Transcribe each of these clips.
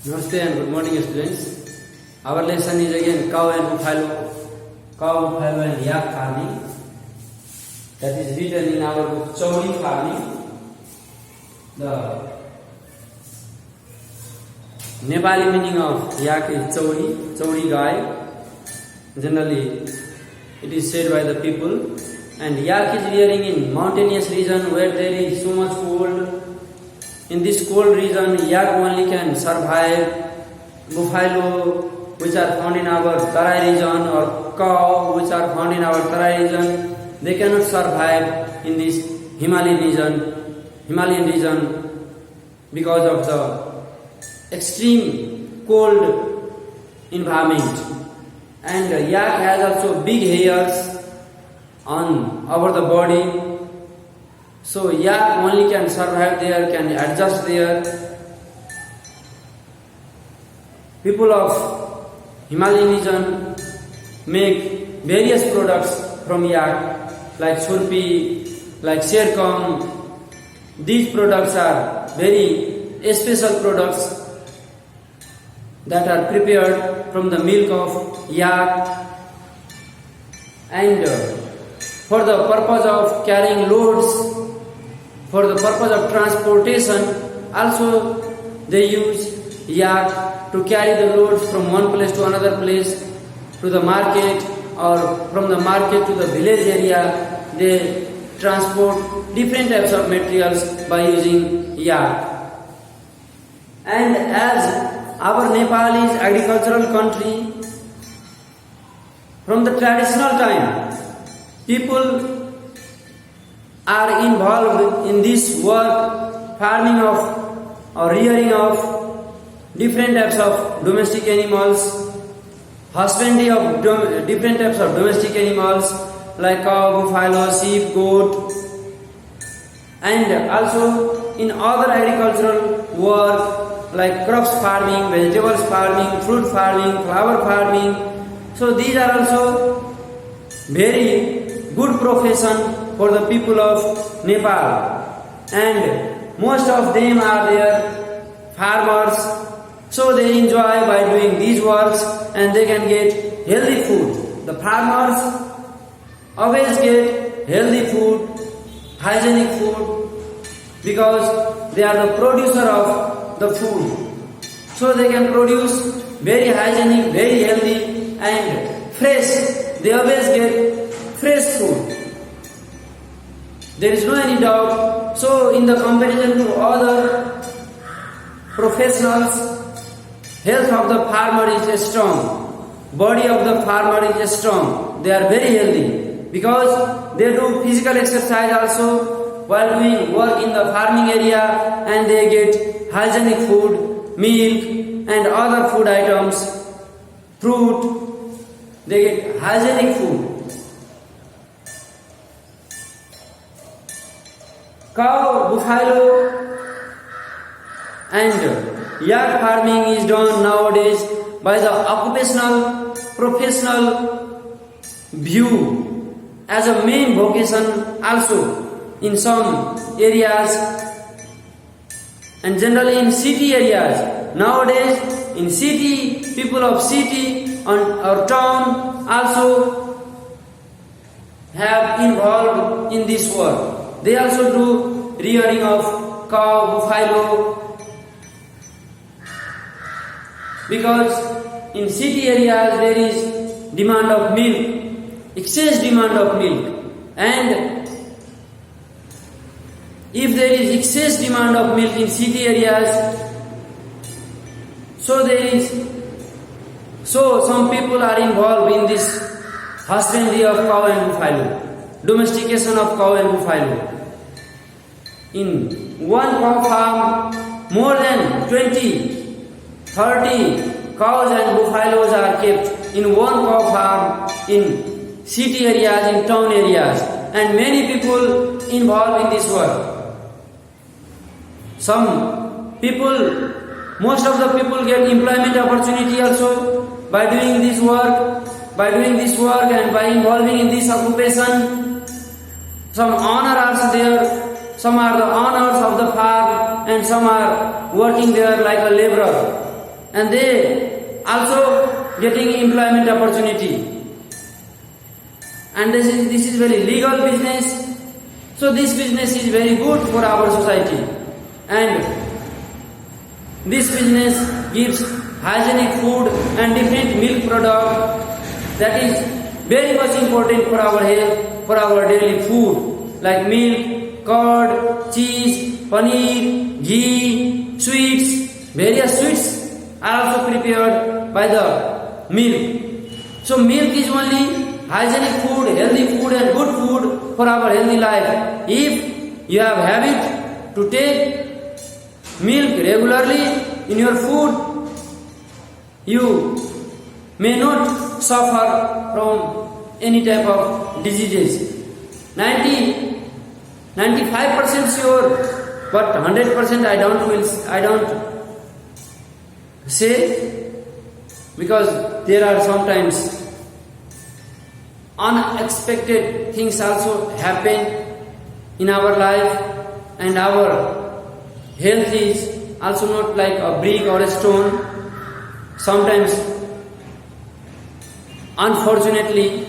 Namaste and good morning, students. Our lesson is again cow and buffalo and yak farming. That is written in our book Chauri farming. The Nepali meaning of yak is Chauri guy. Generally, it is said by the people. And yak is rearing in mountainous region where there is so much cold. In this cold region, yak only can survive. Buffalo, which are found in our Tarai region, or cow, which are found in our Tarai region, they cannot survive in this Himalayan region because of the extreme cold environment. And yak has also big hairs over the body. So yak only can survive there, can adjust there. People of Himalayan region make various products from yak, like surpi, like sherkam. These products are very special products that are prepared from the milk of yak. And for the purpose of carrying loads, for the purpose of transportation, also they use yak to carry the loads from one place to another place, to the market, or from the market to the village area. They transport different types of materials by using yak. And as our Nepal is agricultural country, from the traditional time, people are involved in this work, farming of or rearing of different types of domestic animals, husbandry of different types of domestic animals like cow, buffalo, sheep, goat, and also in other agricultural work like crops farming, vegetables farming, fruit farming, flower farming. So these are also very good profession for the people of Nepal, and most of them are their farmers. So they enjoy by doing these works, and they can get healthy food. The farmers always get healthy food, hygienic food, because they are the producer of the food. So they can produce very hygienic, very healthy and fresh. They always get fresh food. There is no any doubt. So in the comparison to other professionals, health of the farmer is strong, body of the farmer is strong. They are very healthy because they do physical exercise also while doing work in the farming area, and they get hygienic food, milk and other food items, fruit. They get hygienic food. Cow, buffalo and yak farming is done nowadays by the occupational, professional view as a main vocation also in some areas, and generally in city areas. Nowadays in city, people of city or town also have involved in this work. They also do rearing of cow, buffalo, because in city areas there is demand of milk, excess demand of milk, and if there is excess demand of milk in city areas, so some people are involved in this husbandry of cow and buffalo, domestication of cow and buffalo. In one cow farm, more than 20-30 cows and buffaloes are kept in one cow farm in city areas, in town areas, and many people involved in this work. Most of the people get employment opportunity also by doing this work, and by involving in this occupation. Some honor also there. Some are the owners of the farm, and some are working there like a laborer. and they also getting employment opportunity. And this is very legal business. So this business is very good for our society, and this business gives hygienic food and different milk product that is very much important for our health, for our daily food like milk, curd, cheese, paneer, ghee, sweets. Various sweets are also prepared by the milk. So milk is only hygienic food, healthy food and good food for our healthy life. If you have habit to take milk regularly in your food, you may not suffer from any type of diseases. 95% sure, but 100% I don't say, because there are sometimes unexpected things also happen in our life, and our health is also not like a brick or a stone. Sometimes, unfortunately,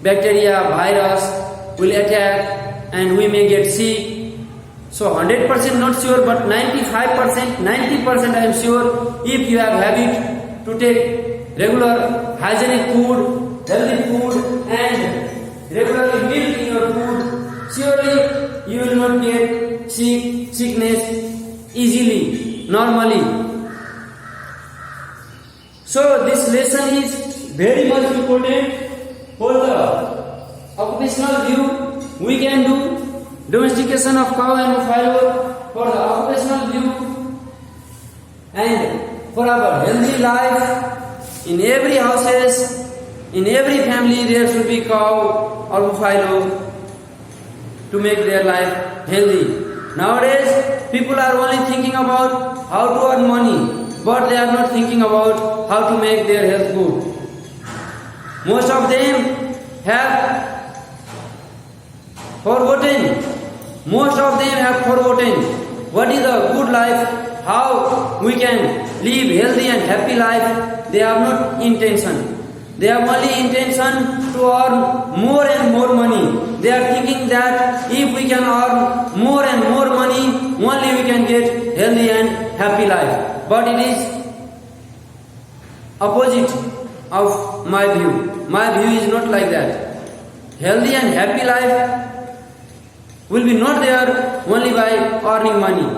bacteria, virus will attack and we may get sick. So 100% not sure, but 95%, 90% I am sure, if you have habit to take regular hygienic food, healthy food and regularly milk in your food, surely you will not get sickness easily, normally. So this lesson is very much important for the occupational view. We can do domestication of cow and buffalo for the occupational view, and for our healthy life. In every houses, in every family there should be cow or buffalo to make their life healthy. Nowadays, people are only thinking about how to earn money, but they are not thinking about how to make their health good. Most of them have forgotten. Most of them have forgotten what is a good life, how we can live healthy and happy life. They have not intention. They have only intention to earn more and more money. They are thinking that if we can earn more and more money, only we can get healthy and happy life. But it is opposite of my view. My view is not like that. Healthy and happy life will be not there only by earning money.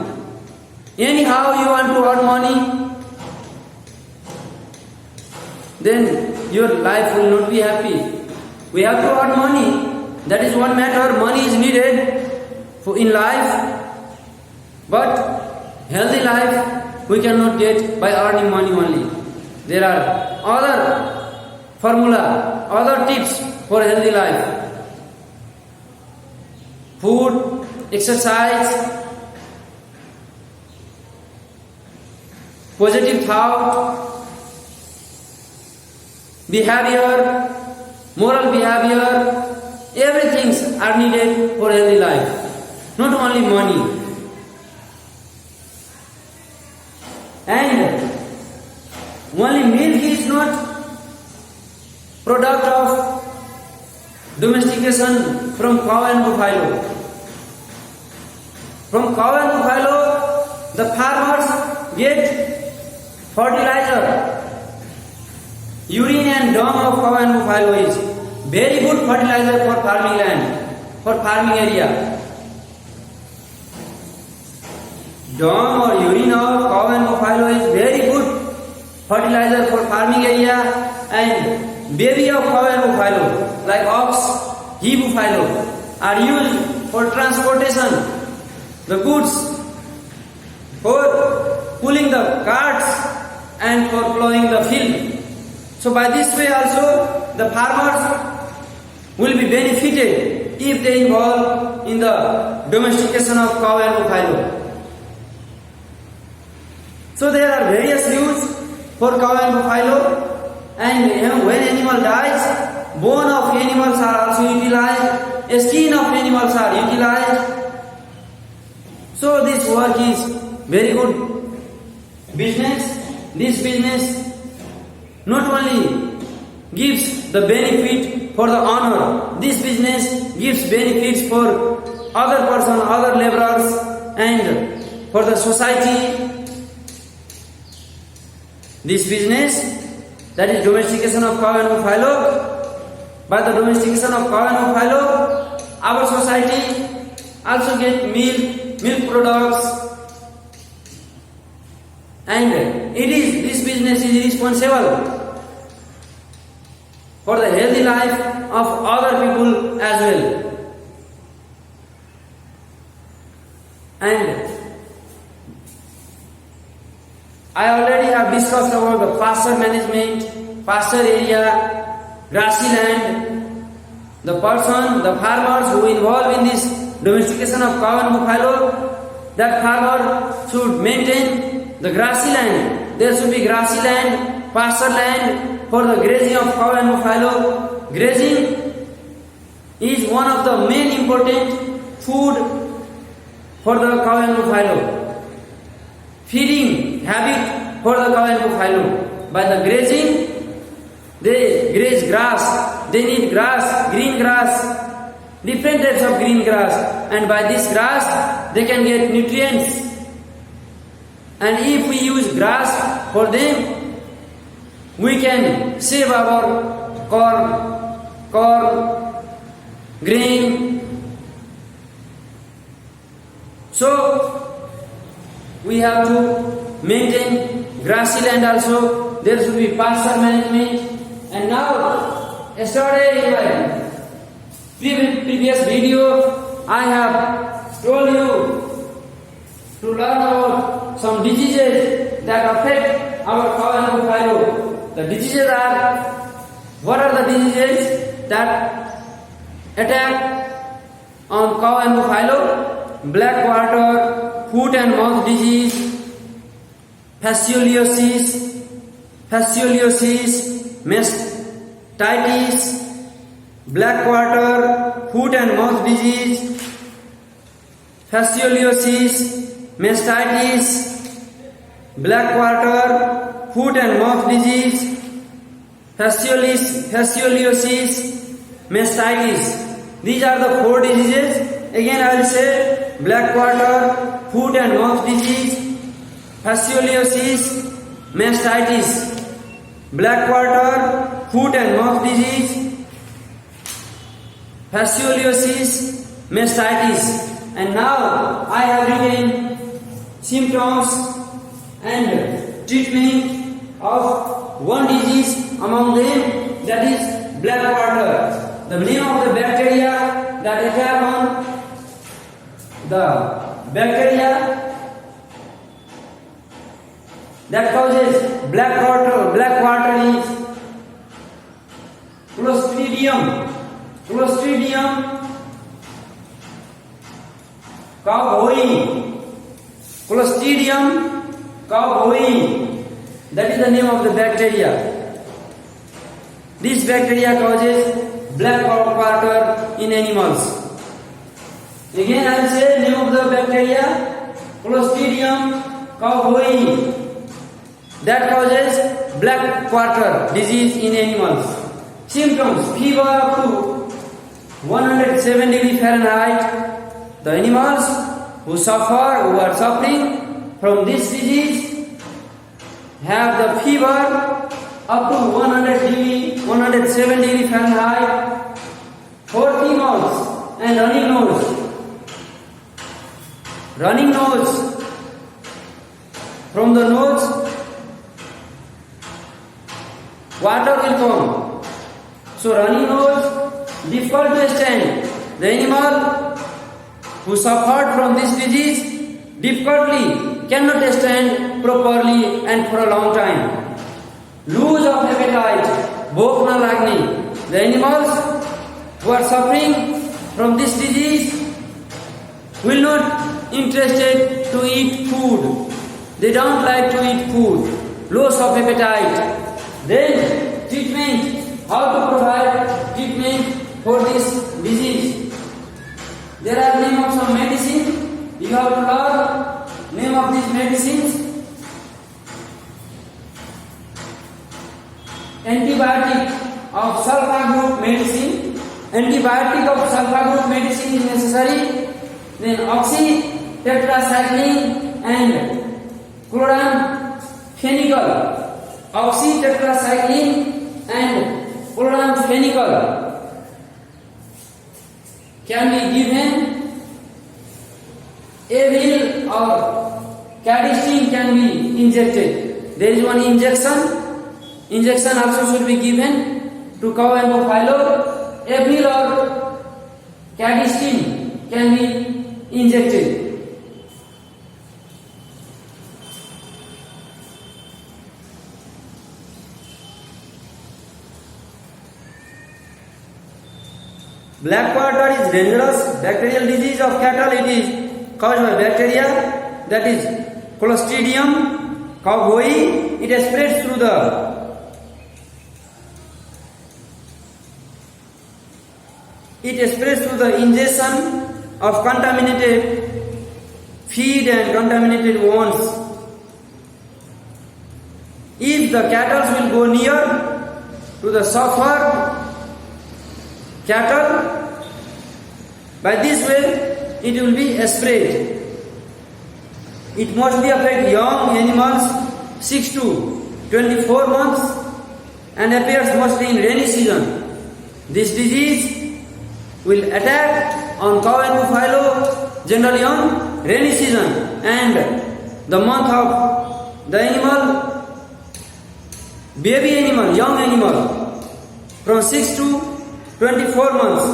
Anyhow you want to earn money, then your life will not be happy. We have to earn money. That is one matter. Money is needed in life, but healthy life we cannot get by earning money only. There are other formula, other tips for healthy life. Food, exercise, positive thought, behavior, moral behavior, everything are needed for healthy life, not only money. And only milk is not product of domestication from cow and buffalo. From cow and buffalo, the farmers get fertilizer. Urine and dung of cow and buffalo is very good fertilizer for farming land, for farming area. Dung or urine of cow and buffalo is very good fertilizer for farming area, and baby of cow and buffalo like ox, he buffalo are used for transportation, the goods, for pulling the carts and for plowing the field. So by this way also the farmers will be benefited if they involve in the domestication of cow and buffalo. So there are various views for cow and buffalo, and when animal dies, bone of animals are also utilized, skin of animals are utilized. So this work is very good business. This business not only gives the benefit for the owner, this business gives benefits for other person, other laborers, and for the society. This business, that is domestication of cow and buffalo. By the domestication of cow and buffalo, our society also get milk products, and this business is responsible for the healthy life of other people as well. And I already have discussed about the pasture management, pasture area, grassy land. The farmers who involved in this domestication of cow and buffalo, that farmer should maintain the grassy land. There should be grassy land, pasture land for the grazing of cow and buffalo. Grazing is one of the main important food for the cow and buffalo. Feeding habit for the cow and buffalo. By the grazing, they graze grass. They need grass, green grass, different types of green grass. And by this grass, they can get nutrients. And if we use grass for them, we can save our corn, grain. So, we have to maintain grassy land also. There should be pasture management. And now, yesterday in my previous video, I have told you to learn about some diseases that affect our cow and buffalo. The diseases are, what are the diseases that attack on cow and buffalo? Black water, foot and mouth disease, fasciolosis, mastitis, black water, foot and mouth disease, fasciolosis, mastitis, black water, foot and mouth disease, fasciolosis, mastitis. These are the 4 diseases. Again I will say black water, foot and mouth disease, fasciolosis, mastitis. Black water, foot and mouth disease, fasciolosis, mastitis. And now I have written symptoms and treatment of one disease among them, that is black water. The name of the bacteria that attack on the bacteria that causes black water is Clostridium cowboyi. Clostridium cowboyi, that is the name of the bacteria. This bacteria causes black water in animals. Again I will say name of the bacteria, Clostridium cowboyi, that causes black water disease in animals. Symptoms: fever up to 107 degree Fahrenheit. The animals who are suffering from this disease have the fever up to 107 degree Fahrenheit, 40 mouths and running nose. Running nose, from the nose water will come. So running nose, difficult to stand. The animal who suffered from this disease difficultly cannot stand properly and for a long time. Lose of appetite, bhok na lagni. The animals who are suffering from this disease will not interested to eat food. They don't like to eat food. Loss of appetite. Then treatment. How to provide treatment for this disease? There are name of some medicine. You have to learn name of these medicines. of sulfa group medicine, antibiotic of sulfa group medicine is necessary. Then oxytetracycline and chloramphenicol. Oxytetracycline and chloramphenicol can be given. Avil or cadistin can be injected. There is one injection. Injection also should be given to cow and buffalo. Avil or cadistin can be injected. Black powder is dangerous bacterial disease of cattle. It is caused by bacteria, that is Clostridium cowboyi. It spreads through the ingestion of contaminated feed and contaminated wounds. If the cattle will go near to the suffered cattle, by this way it will be spread. It mostly affect young animals 6 to 24 months and appears mostly in rainy season. This disease will attack on cow and buffalo generally on rainy season and the month of the animal, baby animal, young animal from 6 to 24 months.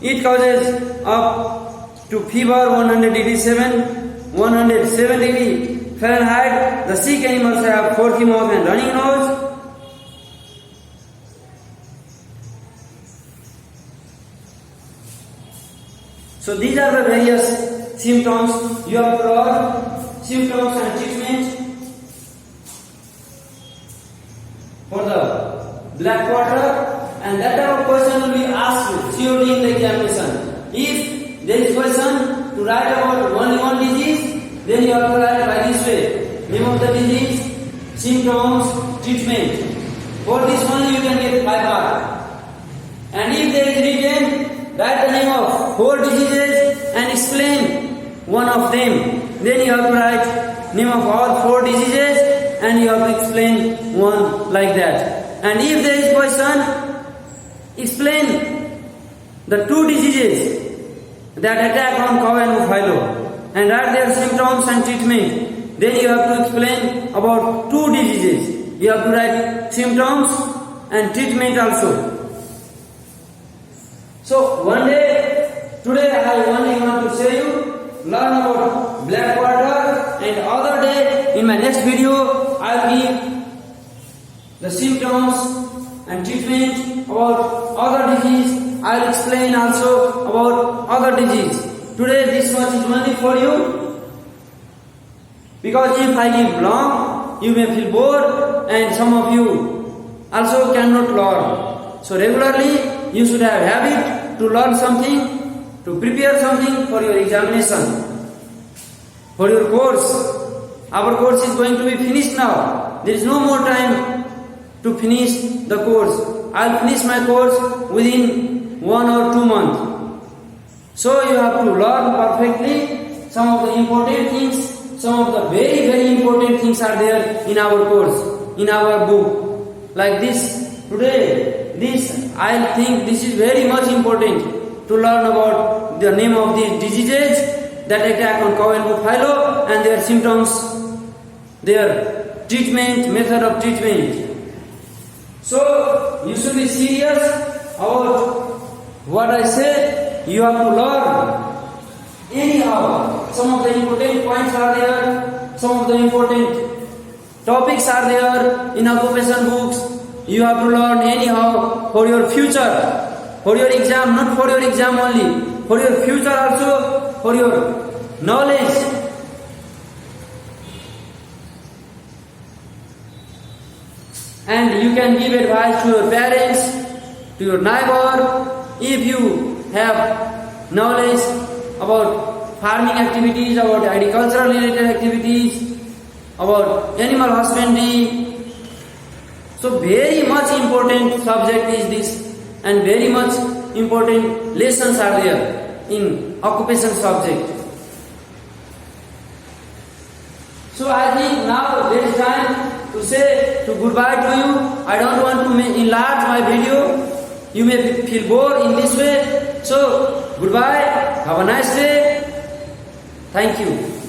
It causes up to fever 107 degree Fahrenheit. The sick animals have foamy mouth and running nose. So these are the various symptoms. You have to learn symptoms and treatment for the black water, and that type of question will be asked surely in the examination. If there is question to write about only one disease, then you have to write by this way: name of the disease, symptoms, treatment. For this only you can get 5 marks. And if there is written, write the name of 4 diseases and explain one of them. Then you have to write name of all 4 diseases and you have to explain one like that. And if there is question, explain the 2 diseases that attack on cow and buffalo and write their symptoms and treatment. Then you have to explain about 2 diseases. You have to write symptoms and treatment also. So today I only want to show you, learn about black water, and other day in my next video I will give the symptoms and treatment about other disease. I will explain also about other disease. Today this much is only for you, because if I give long, you may feel bored and some of you also cannot learn. So regularly you should have habit to learn something, to prepare something for your examination, for your course. Our course is going to be finished now. There is no more time to finish the course. I will finish my course within 1 or 2 months. So you have to learn perfectly some of the important things. Some of the very, very important things are there in our course, in our book. Like this, today, I think this is very much important to learn about the name of these diseases that attack on cow and buffalo and their symptoms, their treatment, method of treatment. So, you should be serious about what I said. You have to learn. Anyhow, some of the important points are there, some of the important topics are there in occupation books. You have to learn anyhow for your future, for your exam, not for your exam only, for your future also, for your knowledge. And you can give advice to your parents, to your neighbor, if you have knowledge about farming activities, about agricultural related activities, about animal husbandry. So very much important subject is this, and very much important lessons are there in occupation subject. So I think now there is time to say goodbye to you. I don't want to enlarge my video. You may feel bored in this way. So goodbye. Have a nice day. Thank you.